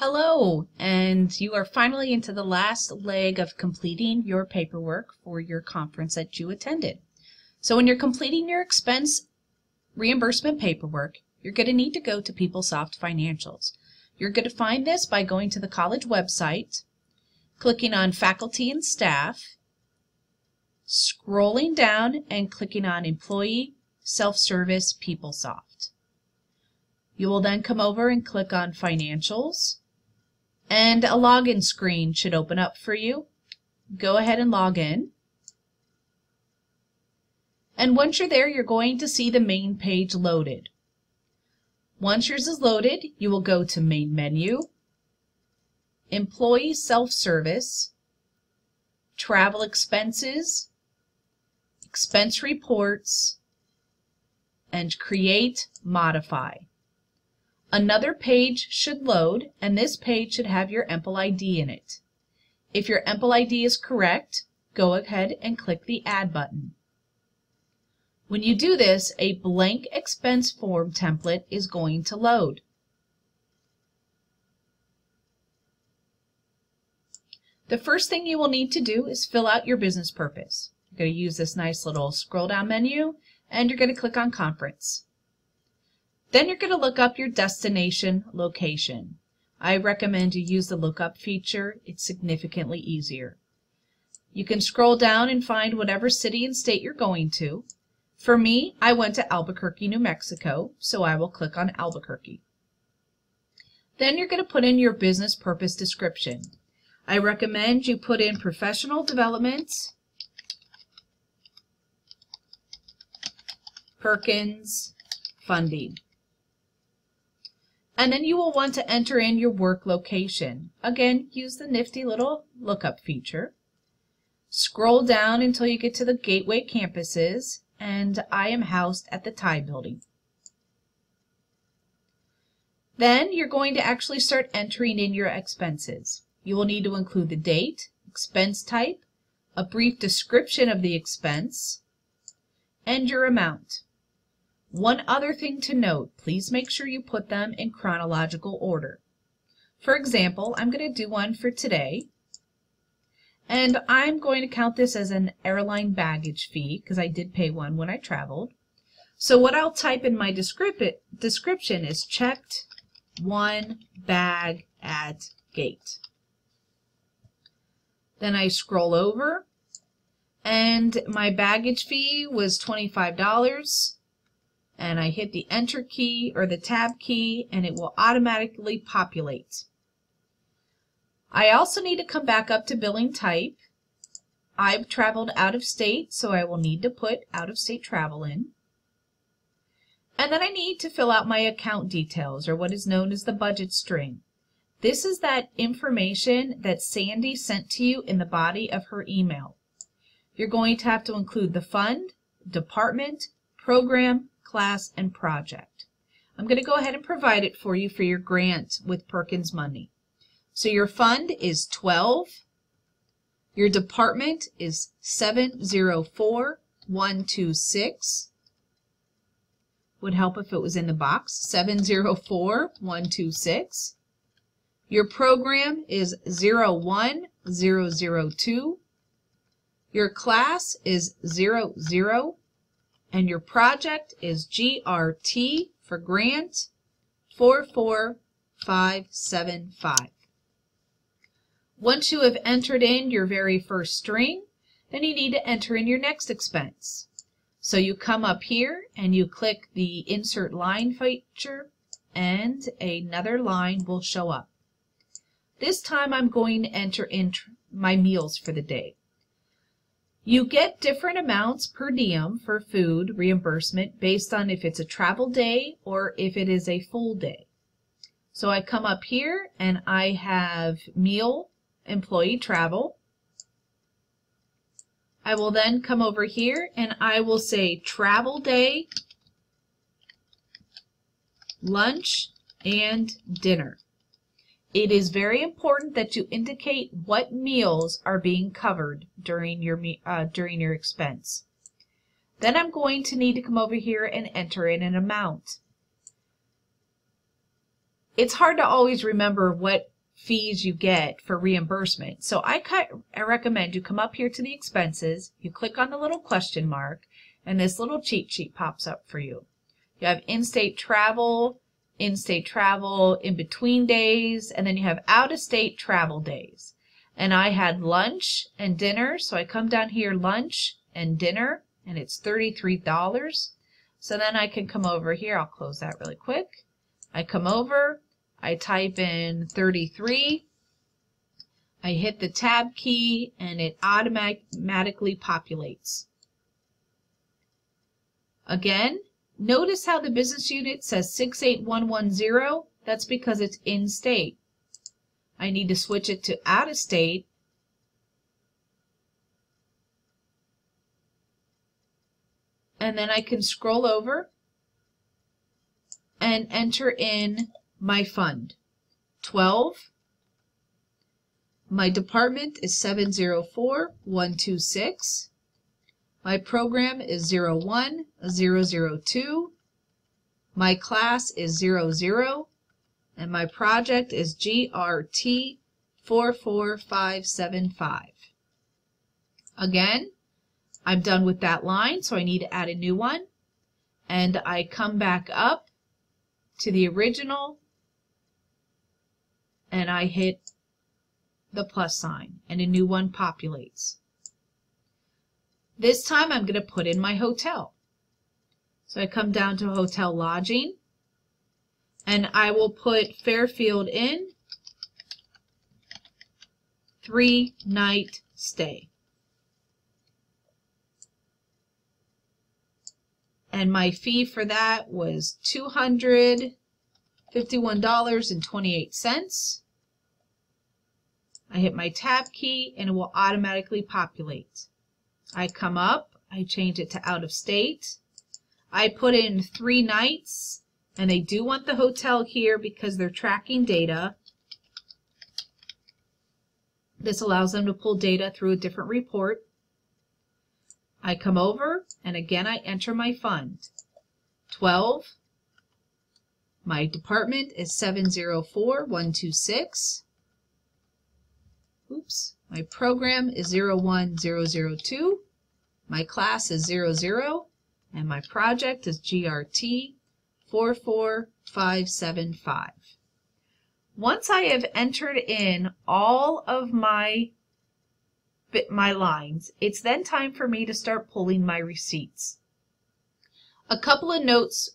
Hello, and you are finally into the last leg of completing your paperwork for your conference that you attended. So when you're completing your expense reimbursement paperwork, you're going to need to go to PeopleSoft Financials. You're going to find this by going to the college website, clicking on Faculty and Staff, scrolling down and clicking on Employee Self-Service PeopleSoft. You will then come over and click on Financials, and a login screen should open up for you. Go ahead and log in. And once you're there, you're going to see the main page loaded. Once yours is loaded, you will go to Main Menu, Employee Self-Service, Travel Expenses, Expense Reports, and Create Modify. Another page should load, and this page should have your EMPL ID in it. If your EMPL ID is correct, go ahead and click the Add button. When you do this, a blank expense form template is going to load. The first thing you will need to do is fill out your business purpose. You're going to use this nice little scroll down menu, and you're going to click on Conference. Then you're going to look up your destination location. I recommend you use the lookup feature. It's significantly easier. You can scroll down and find whatever city and state you're going to. For me, I went to Albuquerque, New Mexico, so I will click on Albuquerque. Then you're going to put in your business purpose description. I recommend you put in professional development, Perkins funding. And then you will want to enter in your work location. Again, use the nifty little lookup feature. Scroll down until you get to the Gateway campuses, and I am housed at the Thai building. Then you're going to actually start entering in your expenses. You will need to include the date, expense type, a brief description of the expense, and your amount. One other thing to note, please make sure you put them in chronological order. For example, I'm going to do one for today, and I'm going to count this as an airline baggage fee because I did pay one when I traveled. So what I'll type in my description is checked one bag at gate. Then I scroll over, and my baggage fee was $25. And I hit the Enter key or the Tab key, and it will automatically populate. I also need to come back up to billing type. I've traveled out of state, so I will need to put out of state travel in. And then I need to fill out my account details, or what is known as the budget string. This is that information that Sandy sent to you in the body of her email. You're going to have to include the fund, department, program, class, and project. I'm going to go ahead and provide it for you for your grant with Perkins money. So your fund is 12. Your department is 704126. Would help if it was in the box. 704126. Your program is 01002. Your class is 00. And your project is GRT for grant 44575. Once you have entered in your very first string, then you need to enter in your next expense. So you come up here and you click the Insert Line feature, and another line will show up. This time I'm going to enter in my meals for the day. You get different amounts per diem for food reimbursement based on if it's a travel day or if it is a full day. So I come up here and I have meal, employee travel. I will then come over here and I will say travel day, lunch, and dinner. It is very important that you indicate what meals are being covered during your expense. Then I'm going to need to come over here and enter in an amount. it's hard to always remember what fees you get for reimbursement. So I recommend you come up here to the expenses, you click on the little question mark, and this little cheat sheet pops up for you. You have in-state travel, in between days, and then you have out-of-state travel days. And I had lunch and dinner, so I come down here, lunch and dinner, and it's $33. So then I can come over here, I'll close that really quick. I come over, I type in 33, I hit the tab key, and it automatically populates. Again, notice how the business unit says 68110. That's because it's in state. I need to switch it to out of state. And then I can scroll over and enter in my fund. 12. My department is 704126. My program is 01002. My class is 00. And my project is GRT 44575. Again, I'm done with that line, so I need to add a new one. And I come back up to the original, and I hit the plus sign, and a new one populates. This time I'm going to put in my hotel. So I come down to hotel lodging, and I will put Fairfield Inn, 3-night stay. And my fee for that was $251.28. I hit my tab key and it will automatically populate. I come up, I change it to out of state. I put in 3 nights, and they do want the hotel here because they're tracking data. This allows them to pull data through a different report. I come over, and again I enter my fund. 12. My department is 704126. Oops. My program is 01002. My class is 00. And my project is GRT 44575. Once I have entered in all of my lines, it's then time for me to start pulling my receipts. A couple of notes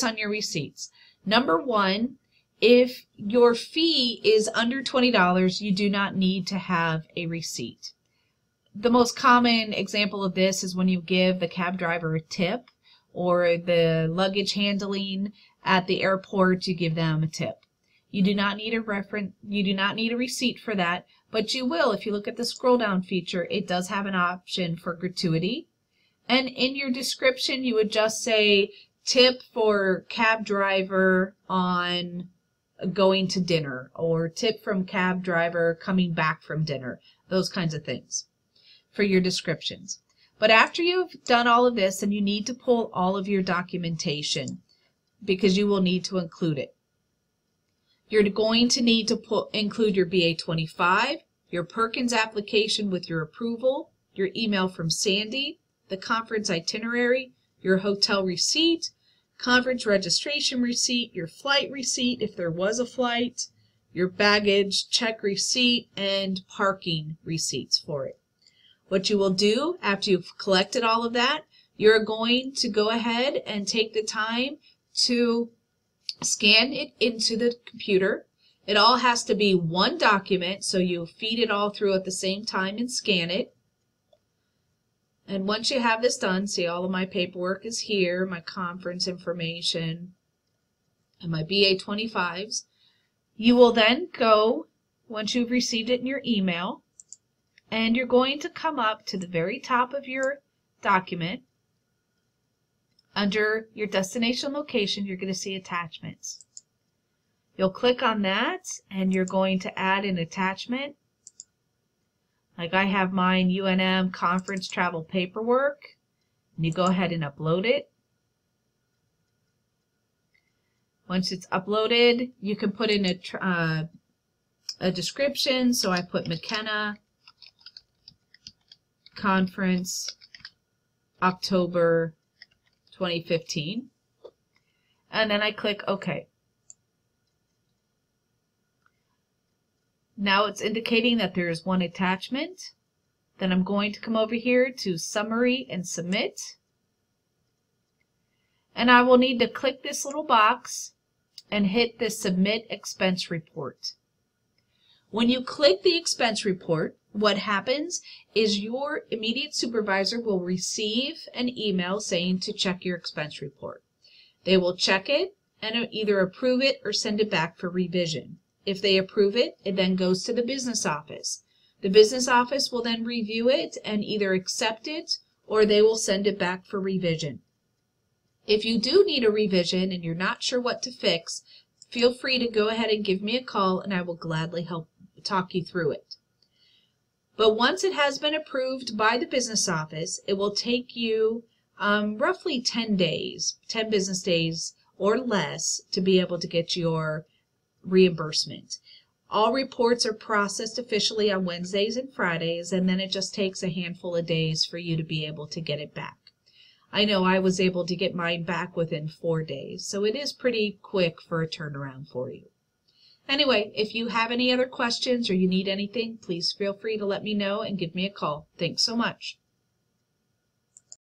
on your receipts. Number one, if your fee is under $20, you do not need to have a receipt. The most common example of this is when you give the cab driver a tip, or the luggage handling at the airport, you give them a tip. You do not need a receipt for that, but you will if you look at the scroll down feature. It does have an option for gratuity. And in your description, you would just say tip for cab driver on going to dinner, or tip from cab driver coming back from dinner, those kinds of things for your descriptions. But after you've done all of this, and you need to pull all of your documentation because you will need to include it. You're going to need to include your BA-25, your Perkins application with your approval, your email from Sandy, the conference itinerary, your hotel receipt, conference registration receipt, your flight receipt if there was a flight, your baggage check receipt, and parking receipts for it. What you will do after you've collected all of that, you're going to go ahead and take the time to scan it into the computer. It all has to be one document, so you feed it all through at the same time and scan it. And once you have this done, see, all of my paperwork is here, my conference information, and my BA-25s. You will then go, once you've received it in your email, and you're going to come up to the very top of your document. Under your destination location, you're going to see attachments. You'll click on that, and you're going to add an attachment. Like I have mine, UNM conference travel paperwork. And you go ahead and upload it. Once it's uploaded, you can put in a description. So I put McKenna Conference October 2015. And then I click OK. Now it's indicating that there is one attachment. Then I'm going to come over here to Summary and Submit. And I will need to click this little box and hit the Submit Expense Report. When you click the expense report, what happens is your immediate supervisor will receive an email saying to check your expense report. They will check it and either approve it or send it back for revision. If they approve it, it then goes to the business office. The business office will then review it and either accept it or they will send it back for revision. If you do need a revision and you're not sure what to fix, feel free to go ahead and give me a call and I will gladly help talk you through it. But once it has been approved by the business office, it will take you roughly 10 days, 10 business days or less to be able to get your reimbursement. All reports are processed officially on Wednesdays and Fridays, and then it just takes a handful of days for you to be able to get it back. I know I was able to get mine back within 4 days, so it is pretty quick for a turnaround for you. Anyway, if you have any other questions or you need anything, please feel free to let me know and give me a call. Thanks so much.